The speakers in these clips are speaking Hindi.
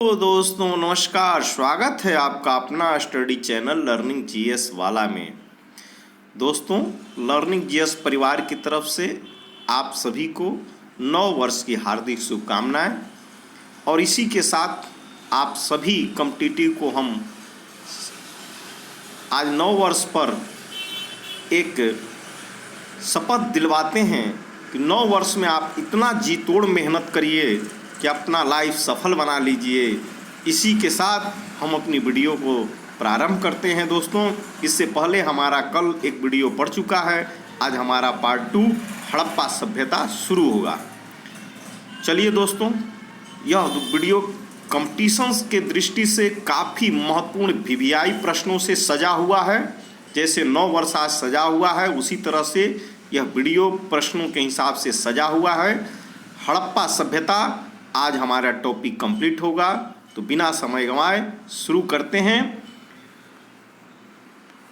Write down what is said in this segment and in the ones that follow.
तो दोस्तों नमस्कार, स्वागत है आपका अपना स्टडी चैनल लर्निंग जीएस वाला में। दोस्तों, लर्निंग जीएस परिवार की तरफ से आप सभी को नव वर्ष की हार्दिक शुभकामनाएं और इसी के साथ आप सभी कॉम्पिटिटिव को हम आज नव वर्ष पर एक शपथ दिलवाते हैं कि नव वर्ष में आप इतना जी तोड़ मेहनत करिए कि अपना लाइफ सफल बना लीजिए। इसी के साथ हम अपनी वीडियो को प्रारंभ करते हैं। दोस्तों, इससे पहले हमारा कल एक वीडियो पड़ चुका है, आज हमारा पार्ट 2 हड़प्पा सभ्यता शुरू होगा। चलिए दोस्तों, यह वीडियो कंपटीशंस के दृष्टि से काफ़ी महत्वपूर्ण वीवीआई प्रश्नों से सजा हुआ है। जैसे 9 वर्ष आज सजा हुआ है, उसी तरह से यह वीडियो प्रश्नों के हिसाब से सजा हुआ है। हड़प्पा सभ्यता आज हमारा टॉपिक कंप्लीट होगा, तो बिना समय गंवाए शुरू करते हैं।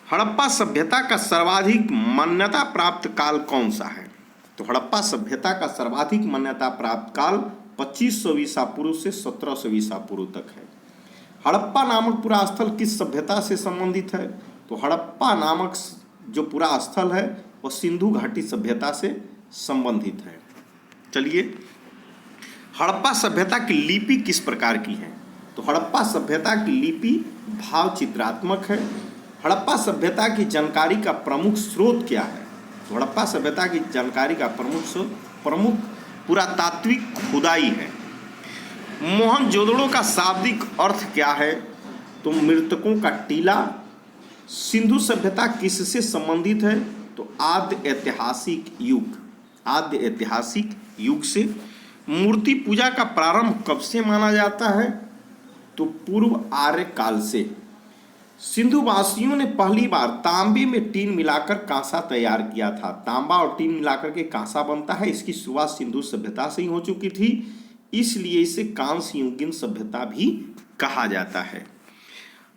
हड़प्पा सभ्यता का सर्वाधिक मान्यता प्राप्त काल कौन सा है? तो हड़प्पा सभ्यता का सर्वाधिक मान्यता प्राप्त काल 2500 ईसा पूर्व से 1700 ईसा पूर्व तक है। हड़प्पा नामक पूरा स्थल किस सभ्यता से संबंधित है? तो हड़प्पा नामक जो पूरा स्थल है वह सिंधु घाटी सभ्यता से संबंधित है। चलिए, हड़प्पा सभ्यता की लिपि किस प्रकार की है? तो हड़प्पा सभ्यता की लिपि भाव चित्रात्मक है। हड़प्पा सभ्यता की जानकारी का प्रमुख स्रोत क्या है? तो हड़प्पा सभ्यता की जानकारी का प्रमुख पुरातात्विक खुदाई है। मोहनजोदड़ो का शाब्दिक अर्थ क्या है? तो मृतकों का टीला। सिंधु सभ्यता किससे संबंधित है? तो आद्य ऐतिहासिक युग से। मूर्ति पूजा का प्रारंभ कब से माना जाता है? तो पूर्व आर्य काल से। सिंधु वासियों ने पहली बार तांबे में टीन मिलाकर कांसा तैयार किया था। तांबा और टीन मिलाकर के कांसा बनता है। इसकी शुरुआत सिंधु सभ्यता से ही हो चुकी थी, इसलिए इसे कांस्य युगीन सभ्यता भी कहा जाता है।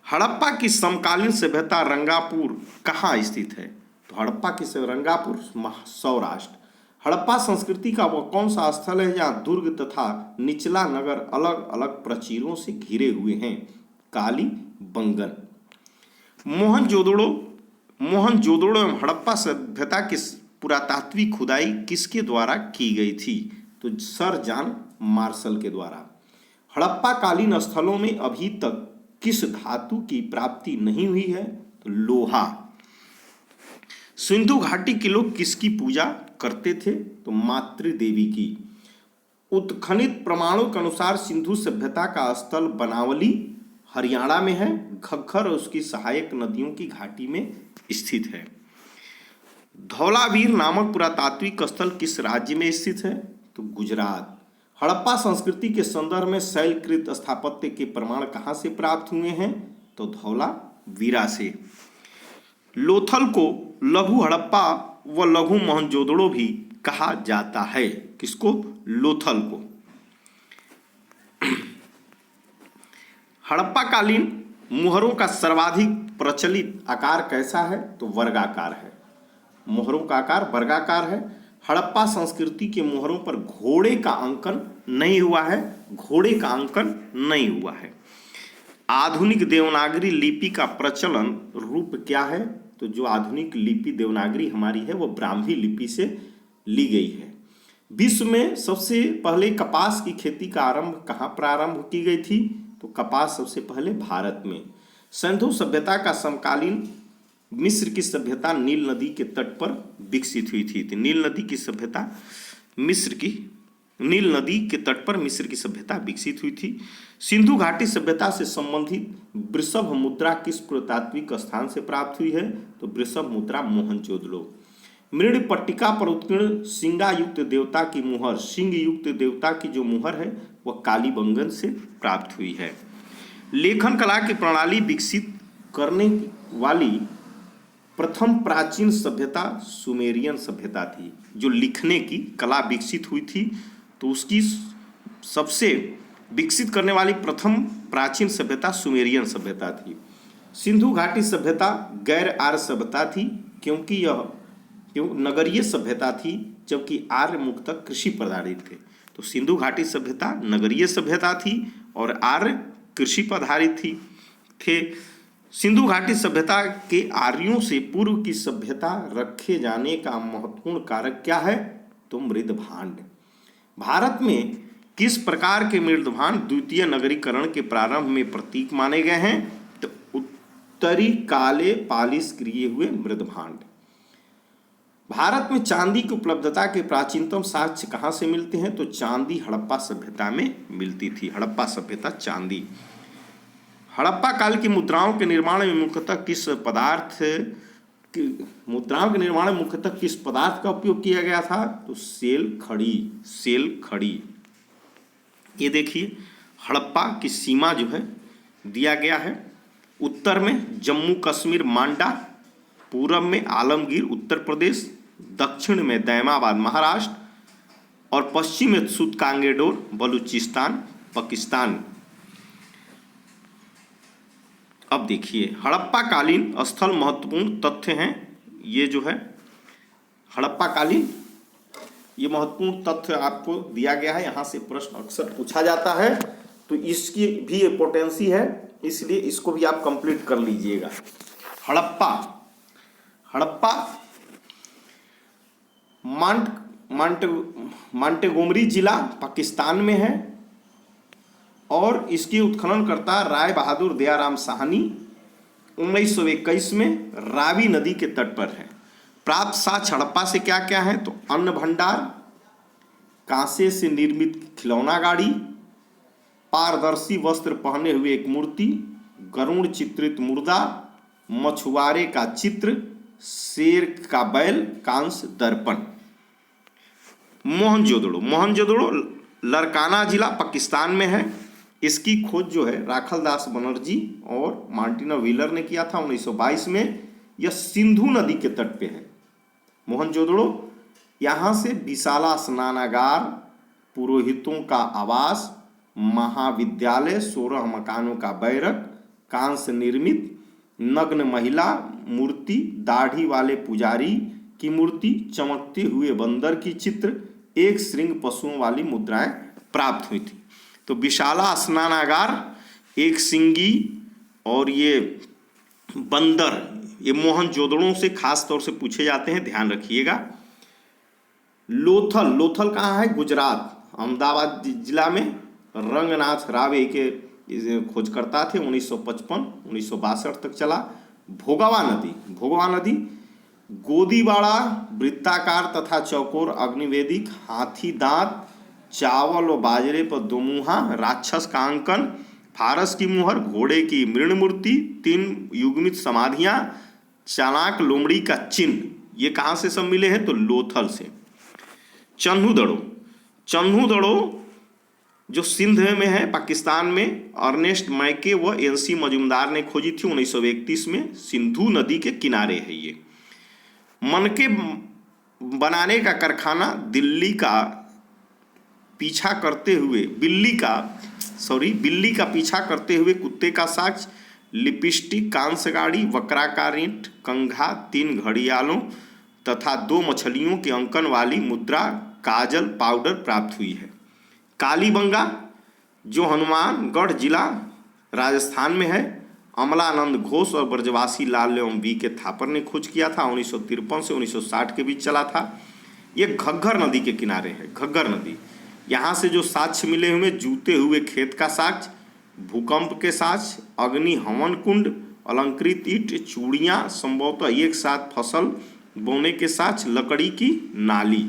हड़प्पा की समकालीन सभ्यता रंगापुर कहाँ स्थित है? तो हड़प्पा की रंगापुर सौराष्ट्र। हड़प्पा संस्कृति का वह कौन सा स्थल है जहाँ दुर्ग तथा निचला नगर अलग अलग प्राचीरों से घिरे हुए हैं? कालीबंगन। मोहनजोदड़ो एवं हड़प्पा सभ्यता की पुरातात्विक खुदाई किसके द्वारा की गई थी? तो सर जॉन मार्शल के द्वारा। हड़प्पा कालीन स्थलों में अभी तक किस धातु की प्राप्ति नहीं हुई है? तो लोहा। सिंधु घाटी के लोग किसकी पूजा करते थे? तो मातृ देवी की। उत्खनित प्रमाणों के अनुसार सिंधु सभ्यता का स्थल बनावली हरियाणा में है। घग्गर और उसकी सहायक नदियों की घाटी में स्थित है। धौलावीर नामक पुरातात्विक स्थल किस राज्य में स्थित है? तो गुजरात। हड़प्पा संस्कृति के संदर्भ में शैलकृत स्थापत्य के प्रमाण कहाँ से प्राप्त हुए हैं? तो धौलावीरा से। लोथल को लघु हड़प्पा व लघु मोहनजोदड़ो भी कहा जाता है। किसको? लोथल को। हड़प्पा कालीन मुहरों का सर्वाधिक प्रचलित आकार कैसा है? तो वर्गाकार है। मुहरों का आकार वर्गाकार है। हड़प्पा संस्कृति के मुहरों पर घोड़े का अंकन नहीं हुआ है। आधुनिक देवनागरी लिपि का प्रचलन रूप क्या है? तो जो आधुनिक लिपि देवनागरी हमारी है वो ब्राह्मी लिपि से ली गई है। विश्व में सबसे पहले कपास की खेती का आरंभ कहाँ प्रारंभ की गई थी? तो कपास सबसे पहले भारत में। सिंधु सभ्यता का समकालीन मिस्र की सभ्यता नील नदी के तट पर विकसित हुई थी। तो नील नदी के तट पर मिस्र की सभ्यता विकसित हुई थी। सिंधु घाटी सभ्यता से संबंधित वृषभ मुद्रा किस पुरातात्विक स्थान से प्राप्त हुई है? तो वृषभ मुद्रा मोहनजोदड़ो। मृण पट्टिका पर उत्कीर्ण सिंगा युक्त देवता की मुहर, सिंह युक्त देवता की जो मुहर है वह कालीबंगन से प्राप्त हुई है। लेखन कला की प्रणाली विकसित करने वाली प्रथम प्राचीन सभ्यता सुमेरियन सभ्यता थी। जो लिखने की कला विकसित हुई थी तो उसकी सबसे विकसित करने वाली प्रथम प्राचीन सभ्यता सुमेरियन सभ्यता थी। सिंधु घाटी सभ्यता गैर आर्य सभ्यता थी क्योंकि यह नगरीय सभ्यता थी, जबकि आर्य मुख्यतः कृषि प्रधारित थे। तो सिंधु घाटी सभ्यता नगरीय सभ्यता थी और आर्य कृषि पर आधारित थे। सिंधु घाटी सभ्यता के आर्यों से पूर्व की सभ्यता रखे जाने का महत्वपूर्ण कारक क्या है? तो मृदभांड। भारत में किस प्रकार के मृदभांड द्वितीय नगरीकरण के प्रारंभ में प्रतीक माने गए हैं? तो उत्तरी काले पालिश किए हुए मृदभांड। भारत में चांदी की उपलब्धता के प्राचीनतम साक्ष्य कहाँ से मिलते हैं? तो चांदी हड़प्पा सभ्यता में मिलती थी। हड़प्पा सभ्यता चांदी। हड़प्पा काल की मुद्राओं के निर्माण में मुख्यतः किस पदार्थ का उपयोग किया गया था? तो सेल खड़ी। ये देखिए हड़प्पा की सीमा जो है दिया गया है। उत्तर में जम्मू कश्मीर मांडा, पूरब में आलमगीर उत्तर प्रदेश, दक्षिण में दैमाबाद महाराष्ट्र और पश्चिम में सुतकांगेडोर बलूचिस्तान पाकिस्तान। अब देखिए हड़प्पा कालीन स्थल महत्वपूर्ण तथ्य हैं। ये जो है हड़प्पा कालीन, ये महत्वपूर्ण तथ्य आपको दिया गया है। यहाँ से प्रश्न अक्सर पूछा जाता है, तो इसकी भी इम्पोर्टेंसी है, इसलिए इसको भी आप कंप्लीट कर लीजिएगा। हड़प्पा मांटेगोमरी जिला पाकिस्तान में है और इसकी उत्खननकर्ता राय बहादुर दयाराम साहनी 1921 में रावी नदी के तट पर है। प्राप्त साक्ष्य हड़प्पा से क्या क्या है? तो अन्न भंडार, कांसे से निर्मित खिलौना गाड़ी, पारदर्शी वस्त्र पहने हुए एक मूर्ति, गरुड़ चित्रित मुर्दा, मछुआरे का चित्र, शेर का बैल, कांस्य दर्पण। मोहनजोदड़ो लरकाना जिला पाकिस्तान में है। इसकी खोज जो है राखलदास बनर्जी और मार्टिना व्हीलर ने किया था 1922 में। यह सिंधु नदी के तट पे है मोहनजोदड़ो। यहाँ से विशाला स्नानागार, पुरोहितों का आवास, महाविद्यालय, 16 मकानों का बैरक, कांस्य निर्मित नग्न महिला मूर्ति, दाढ़ी वाले पुजारी की मूर्ति, चमकते हुए बंदर की चित्र, एक श्रृंग पशुओं वाली मुद्राएं प्राप्त हुई थी। तो विशाला स्नानागार, एक सिंगी और ये बंदर, ये मोहनजोदड़ो से खास तौर से पूछे जाते हैं, ध्यान रखिएगा। लोथल कहाँ है? गुजरात, अहमदाबाद जिला में। रंगनाथ रावे के खोजकर्ता थे, 1955-1962 तक चला। भोगवा नदी गोदीवाड़ा, वृत्ताकार तथा चौकोर अग्निवेदिक, हाथी दांत, चावल और बाजरे पर दोमुहा, राक्षस का अंकन, फारस की मुहर, घोड़े की मृण मूर्ति, 3 युग्मित समाधियां, चालाक लोमड़ी का चिन्ह, ये कहाँ से सब मिले हैं? तो लोथल से। चन्हू दड़ो जो सिंध में है पाकिस्तान में, अर्नेस्ट मैके व एनसी मजुमदार ने खोजी थी 1931 में। सिंधु नदी के किनारे है ये। मनके बनाने का कारखाना, बिल्ली का पीछा करते हुए कुत्ते का साक्ष्य, लिपस्टिक, कांस्य गाड़ी, वक्राकार ईंट, कंघा, 3 घड़ियालों तथा 2 मछलियों के अंकन वाली मुद्रा, काजल पाउडर प्राप्त हुई है। कालीबंगा जो हनुमानगढ़ जिला राजस्थान में है, अमलानंद घोष और ब्रजवासी लाल एवं बी के थापर ने खोज किया था, 1953 से 1960 के बीच चला था। ये घग्गर नदी के किनारे है। घग्गर नदी, यहाँ से जो साक्ष्य मिले हुए, जूते हुए खेत का साक्ष्य, भूकंप के साक्ष्य, अग्नि हवन कुंड, अलंकृत ईंट, चूड़ियाँ, संभवतः एक साथ फसल बोने के साक्ष्य, लकड़ी की नाली।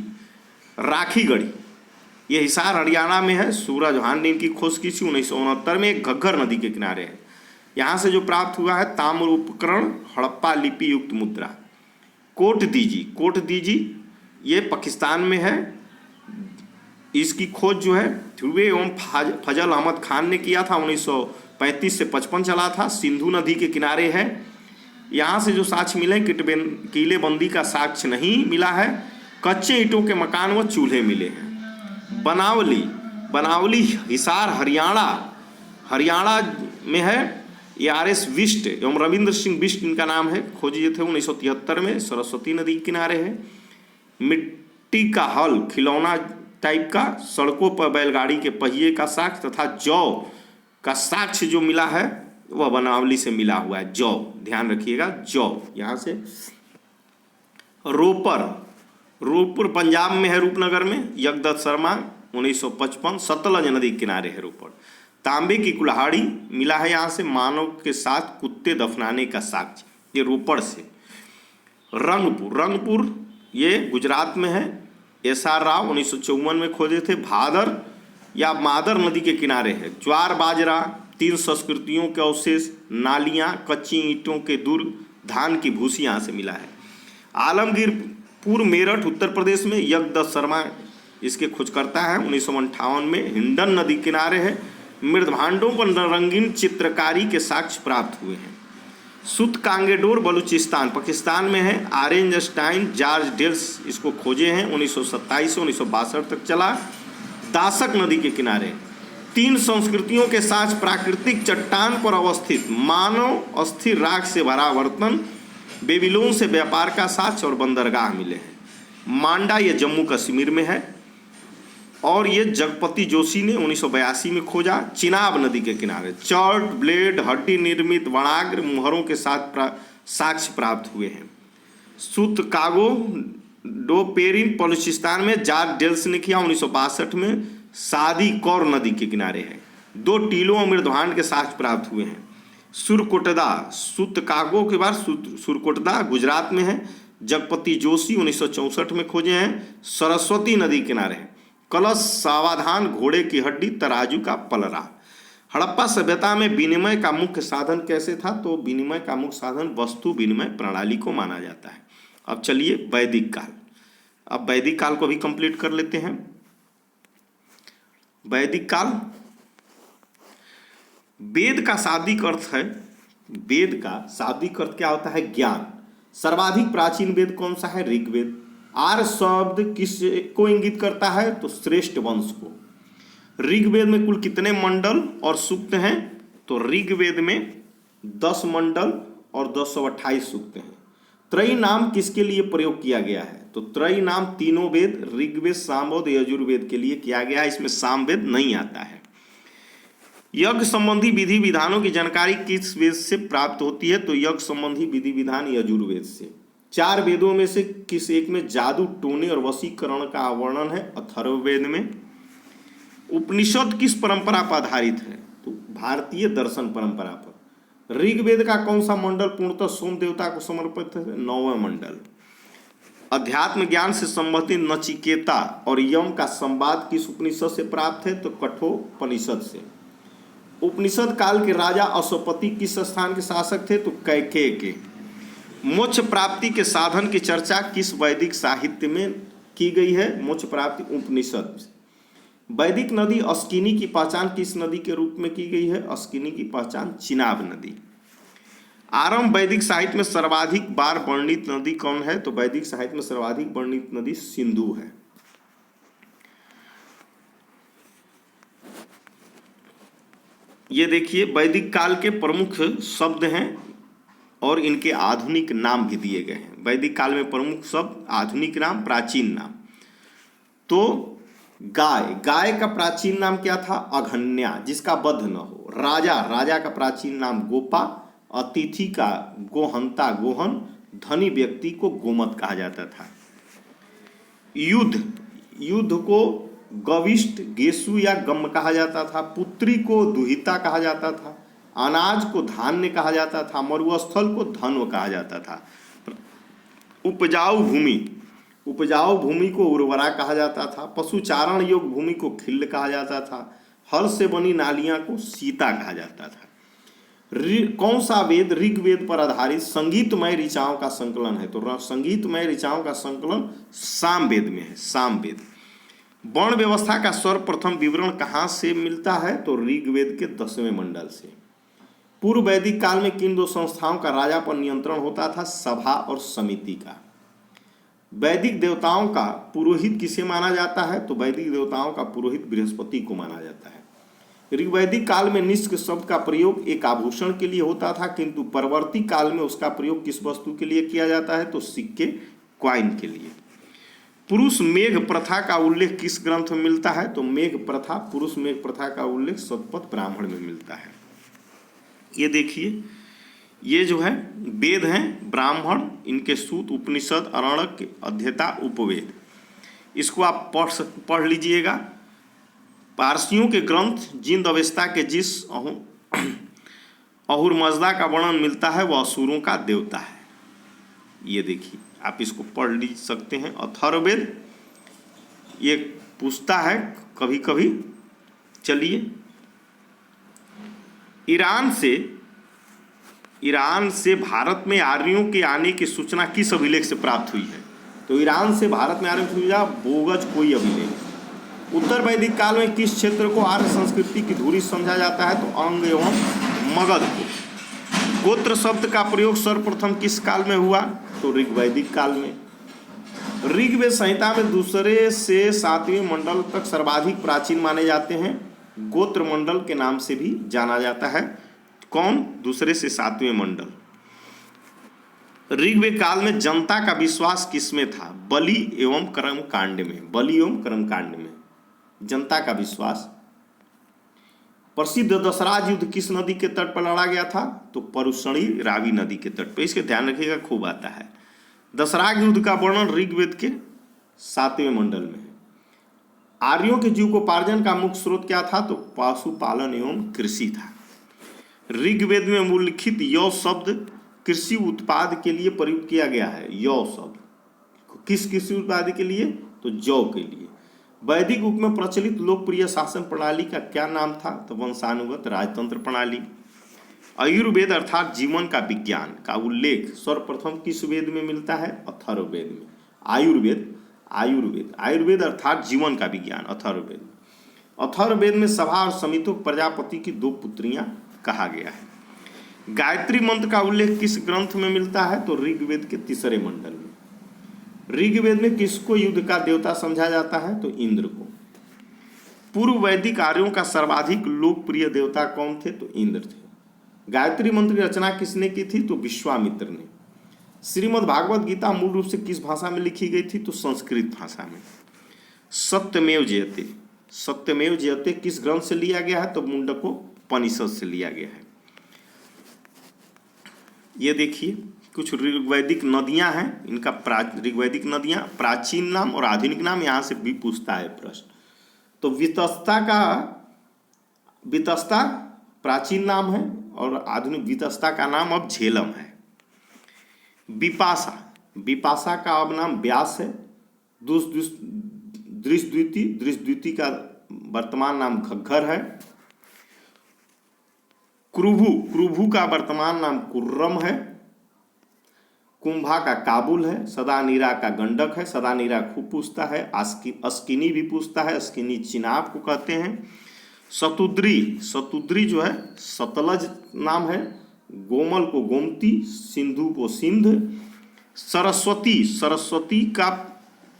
राखी गढ़ी, ये हिसार हरियाणा में है। सूरज भान ने इनकी खोज की थी 1969 में। एक घग्गर नदी के किनारे है। यहाँ से जो प्राप्त हुआ है ताम्र उपकरण, हड़प्पा लिपि युक्त मुद्रा। कोट दीजी ये पाकिस्तान में है। इसकी खोज जो है ध्रुवे एवं फजल अहमद खान ने किया था, 1935 से 55 चला था। सिंधु नदी के किनारे है। यहाँ से जो साक्ष्य मिले, किलेबंदी का साक्ष्य नहीं मिला है। कच्चे ईंटों के मकान व चूल्हे मिले हैं। बनावली हिसार हरियाणा में है। ये RS बिष्ट एवं रविंद्र सिंह बिष्ट इनका नाम है, खोजे थे 1973 में। सरस्वती नदी के किनारे है। मिट्टी का हल, खिलौना टाइप का, सड़कों पर बैलगाड़ी के पहिए का साक्ष्य तथा जौ का साक्ष्य जो मिला है वह वनावली से मिला हुआ है। जौ, ध्यान रखिएगा, जौ। यहां से रोपर पंजाब में है, रूपनगर में। यज्ञदत्त शर्मा 1955, सतलज नदी किनारे है रोपड़। तांबे की कुल्हाड़ी मिला है यहाँ से, मानव के साथ कुत्ते दफनाने का साक्ष्य, ये रोपड़ से। रंगपुर ये गुजरात में है। SR राव 1954 में खोजे थे। भादर या मादर नदी के किनारे है। ज्वार बाजरा, 3 संस्कृतियों के अवशेष, नालियाँ, कच्ची ईंटों के दुर्ग, धान की भूसी यहाँ से मिला है। आलमगीरपुर मेरठ उत्तर प्रदेश में यज्ञदत्त शर्मा इसके खोजकर्ता है। 1958 में हिंडन नदी किनारे है। मृदभांडों पर रंगीन चित्रकारी के साक्ष्य प्राप्त हुए हैं। सुत कांगेडोर बलूचिस्तान पाकिस्तान में है। ऑरेंज स्टाइन जॉर्ज डेल्स इसको खोजे हैं। 1927 से 1962 तक चला। दासक नदी के किनारे 3 संस्कृतियों के साथ प्राकृतिक चट्टान पर अवस्थित मानव अस्थिर राख से भरा बर्तन, बेबीलोन से व्यापार का साक्ष्य और बंदरगाह मिले हैं। मांडा ये जम्मू कश्मीर में है और ये जगपति जोशी ने 1982 में खोजा। चिनाब नदी के किनारे चर्ट, ब्लेड, हड्डी निर्मित वणाग्र मुहरों के साथ साक्ष्य प्राप्त हुए हैं। सुत कागो डोपेरिन बलूचिस्तान में जॉर्ज डेल्स ने किया 1962 में। सादी कौर नदी के किनारे है। 2 टीलों और मृदभांड के साक्ष्य प्राप्त हुए हैं। सुरकोटदा, सुत कागो के बाद सुरकोटदा गुजरात में है। जगपति जोशी 1964 में खोजे हैं। सरस्वती नदी किनारे है। कलश, सावधान, घोड़े की हड्डी, तराजू का पलरा। हड़प्पा सभ्यता में विनिमय का मुख्य साधन कैसे था? तो विनिमय का मुख्य साधन वस्तु विनिमय प्रणाली को माना जाता है। अब चलिए वैदिक काल। अब वैदिक काल को भी कंप्लीट कर लेते हैं। वैदिक काल, वेद का शाब्दिक अर्थ है, वेद का शाब्दिक अर्थ क्या होता है? ज्ञान। सर्वाधिक प्राचीन वेद कौन सा है? ऋग्वेद। आर्य शब्द किस को इंगित करता है? तो श्रेष्ठ वंश को। ऋग्वेद में कुल कितने मंडल और सूक्त हैं? तो ऋग्वेद में 10 मंडल और 228 सूक्त हैं। त्रयी नाम किसके लिए प्रयोग किया गया है? तो त्रयी नाम तीनों वेद ऋग्वेद, सामवेद, यजुर्वेद के लिए किया गया है। इसमें सामवेद नहीं आता है। यज्ञ संबंधी विधि विधानों की जानकारी किस वेद से प्राप्त होती है? तो यज्ञ संबंधी विधि विधान यजुर्वेद से। 4 वेदों में से किस एक में जादू, टोने और वशीकरण का वर्णन है? अथर्ववेद में। उपनिषद किस परंपरा पर आधारित है? तो भारतीय दर्शन परंपरा पर। ऋग्वेद का कौन सा मंडल पूर्णतः सोम देवता को समर्पित है? 9वां मंडल। अध्यात्म ज्ञान से संबंधित नचिकेता और यम का संवाद किस उपनिषद से प्राप्त है? तो कठोपनिषद से। उपनिषद काल के राजा अश्वपति किस स्थान के शासक थे? तो कैकेय के। मोक्ष प्राप्ति के साधन की चर्चा किस वैदिक साहित्य में की गई है? मोक्ष प्राप्ति उपनिषद। वैदिक नदी अस्किनी की पहचान किस नदी के रूप में की गई है? अस्किनी की पहचान चिनाब नदी। आरंभ वैदिक साहित्य में सर्वाधिक बार वर्णित नदी कौन है? तो वैदिक साहित्य में सर्वाधिक वर्णित नदी सिंधु है। ये देखिए वैदिक काल के प्रमुख शब्द हैं और इनके आधुनिक नाम भी दिए गए हैं। वैदिक काल में प्रमुख शब्द, आधुनिक नाम, प्राचीन नाम। तो गाय का प्राचीन नाम क्या था? अघन्या, जिसका वध न हो। राजा का प्राचीन नाम गोपा। अतिथि का गोहंता, गोहन। धनी व्यक्ति को गोमत कहा जाता था। युद्ध को गविष्ट, गेसु या गम कहा जाता था। पुत्री को दुहिता कहा जाता था। अनाज को धान्य कहा जाता था। मरुस्थल को धन्व कहा जाता था। उपजाऊ भूमि को उर्वरा कहा जाता था। पशुचारण योग्य भूमि को खिल्ल कहा जाता था। हल से बनी नालियां को सीता कहा जाता था। कौन सा वेद ऋग्वेद पर आधारित संगीतमय ऋचाओं का संकलन है? तो संगीतमय ऋचाओं का संकलन सामवेद में है। सामवेद। वर्ण व्यवस्था का सर्वप्रथम विवरण कहाँ से मिलता है? तो ऋग्वेद के 10वें मंडल से। पूर्व वैदिक काल में किन 2 संस्थाओं का राजा पर नियंत्रण होता था? सभा और समिति का। वैदिक देवताओं का पुरोहित किसे माना जाता है? तो वैदिक देवताओं का पुरोहित बृहस्पति को माना जाता है। ऋग्वैदिक काल में निष्क शब्द का प्रयोग एक आभूषण के लिए होता था, किंतु परवर्ती काल में उसका प्रयोग किस वस्तु के लिए किया जाता है? तो सिक्के, क्वाइन के लिए। पुरुष मेघ प्रथा का उल्लेख किस ग्रंथ में मिलता है? तो मेघ प्रथा, पुरुष मेघ प्रथा का उल्लेख शतपथ ब्राह्मण में मिलता है। ये देखिए, ये जो है वेद हैं ब्राह्मण, इनके सूत, उपनिषद, अरण्यक, अध्येता, उपवेद, इसको आप पढ़ लीजिएगा। पारसियों के ग्रंथ जिंद अवेस्ता के जिस अहुर मजदा का वर्णन मिलता है वह असुरों का देवता है। ये देखिए, आप इसको पढ़ ली सकते हैं। अथर्ववेद ये पूछता है कभी कभी। चलिए, ईरान से भारत में आर्यों के आने की सूचना किस अभिलेख से प्राप्त हुई है? तो ईरान से भारत में आर्यों की सूचना बोगज कोई अभिलेख। उत्तर वैदिक काल में किस क्षेत्र को आर्य संस्कृति की धुरी समझा जाता है? तो अंग एवं मगध को। गोत्र शब्द का प्रयोग सर्वप्रथम किस काल में हुआ? तो ऋग्वैदिक काल में। ऋग्वेद संहिता में दूसरे से 7वें मंडल तक सर्वाधिक प्राचीन माने जाते हैं। गोत्र मंडल के नाम से भी जाना जाता है। कौन? दूसरे से 7वें मंडल। ऋग्वेद काल में जनता का विश्वास किसमें था? बलि एवं कर्म कांड में। बलि एवं कर्म कांड में जनता का विश्वास। प्रसिद्ध दशराज युद्ध किस नदी के तट पर लड़ा गया था? तो परुषणी रावी नदी के तट पर। इसके ध्यान रखिएगा, खूब आता है। दशराज युद्ध का वर्णन ऋग्वेद के 7वें मंडल में है। आर्यों के जीविकोपार्जन का मुख्य स्रोत क्या था? तो पशुपालन एवं कृषि था। ऋग्वेद में उल्लिखित यौ शब्द कृषि उत्पाद के लिए प्रयुक्त किया गया है। यौ शब्द किस कृषि उत्पाद के लिए? तो जौ के लिए। वैदिक युग में प्रचलित लोकप्रिय शासन प्रणाली का क्या नाम था? तो वंशानुगत राजतंत्र प्रणाली। आयुर्वेद अर्थात जीवन का विज्ञान का उल्लेख सर्वप्रथम किस वेद में मिलता है? अथर्ववेद में। आयुर्वेद अर्थात जीवन का विज्ञान, अथर्ववेद। अथर्ववेद में सभा और समितो प्रजापति की 2 पुत्रियां कहा गया है। गायत्री मंत्र का उल्लेख किस ग्रंथ में मिलता है? तो ऋग्वेद के 3रे मंडल में। ऋग्वेद में किसको युद्ध का देवता समझा जाता है? तो इंद्र को। पूर्व वैदिक आर्यों का सर्वाधिक लोकप्रिय देवता कौन थे? तो इंद्र थे। गायत्री मंत्र की रचना किसने की थी? तो विश्वामित्र ने। श्रीमद् भागवत गीता मूल रूप से किस भाषा में लिखी गई थी? तो संस्कृत भाषा में। सत्यमेव जयते किस ग्रंथ से लिया गया है? तो मुंडकोपनिषद से लिया गया है। ये देखिए, कुछ ऋग्वैदिक नदियां हैं, इनका ऋग्वैदिक नदियां प्राचीन नाम और आधुनिक नाम यहाँ से भी पूछता है प्रश्न। तो वितस्ता प्राचीन नाम है और आधुनिक वितस्ता का नाम अब झेलम है। विपाशा का अब नाम व्यास है। दृष्टद्युति का वर्तमान नाम घग्घर है। क्रुभु का वर्तमान नाम कुर्रम है। कुंभा का काबुल है। सदानीरा का गंडक है। सदानीरा खूब पूछता है। अस्किनी भी पूछता है। अस्किनी चिनाब को कहते हैं। सतुद्री जो है सतलज नाम है। गोमल को गोमती, सिंधु को सिंध।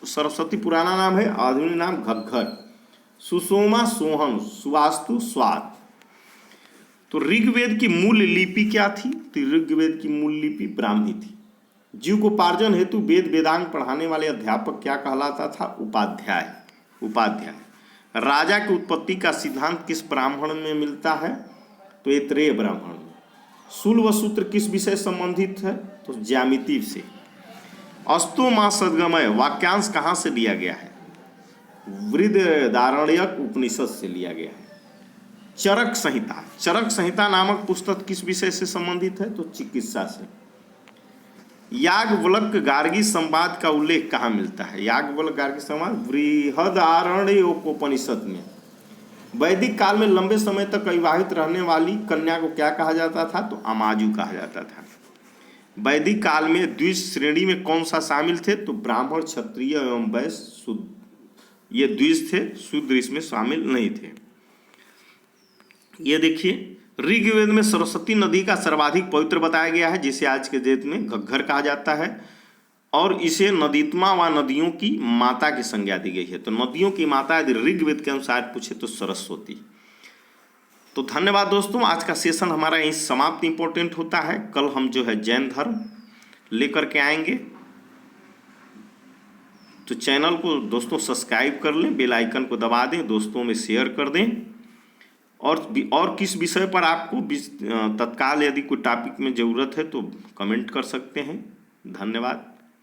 सरस्वती पुराना नाम है, आधुनिक नाम घग्घर। सुषोमा सोहन, सुवास्तु स्वाद। तो ऋग्वेद की मूल लिपि क्या थी? तो ऋग्वेद की मूल लिपि ब्राह्मी थी। जीविकोपार्जन हेतु वेद वेदांग पढ़ाने वाले अध्यापक क्या कहलाता था? उपाध्याय। राजा की उत्पत्ति का सिद्धांत किस ब्राह्मण में मिलता है? तो ऐतरेय ब्राह्मण में। शूल व सूत्र किस विषय संबंधित है? तो ज्यामिति से। अस्तो मां सद्गमय वाक्यांश कहाँ से लिया गया है? बृहदारण्यक उपनिषद से लिया गया है। चरक संहिता नामक पुस्तक किस विषय से संबंधित है? तो चिकित्सा से। याज्ञवल्क्य गार्गी संवाद का उल्लेख कहाँ मिलता है? याज्ञवल्क्य गार्गी संवाद बृहदारण्यकोपनिषद में। वैदिक काल में लंबे समय तक अविवाहित रहने वाली कन्या को क्या कहा जाता था? तो अमाजु कहा जाता था। वैदिक काल में द्विज श्रेणी में कौन सा शामिल थे? तो ब्राह्मण, क्षत्रिय एवं वैश्य, शूद्र, ये द्विज थे, शूद्र इसमें शामिल नहीं थे। ये देखिए, ऋग्वेद में सरस्वती नदी का सर्वाधिक पवित्र बताया गया है, जिसे आज के डेट में घग्घर कहा जाता है, और इसे नदीत्मा व नदियों की माता की संज्ञा दी गई है। तो नदियों की माता यदि ऋग्वेद के अनुसार पूछे तो सरस्वती। तो धन्यवाद दोस्तों, आज का सेशन हमारा यहीं समाप्त। इंपॉर्टेंट होता है। कल हम जो है जैन धर्म लेकर के आएंगे। तो चैनल को दोस्तों सब्सक्राइब कर लें, बेल आइकन को दबा दें, दोस्तों में शेयर कर दें। और किस विषय पर आपको तत्काल यदि कोई टॉपिक में ज़रूरत है तो कमेंट कर सकते हैं। धन्यवाद।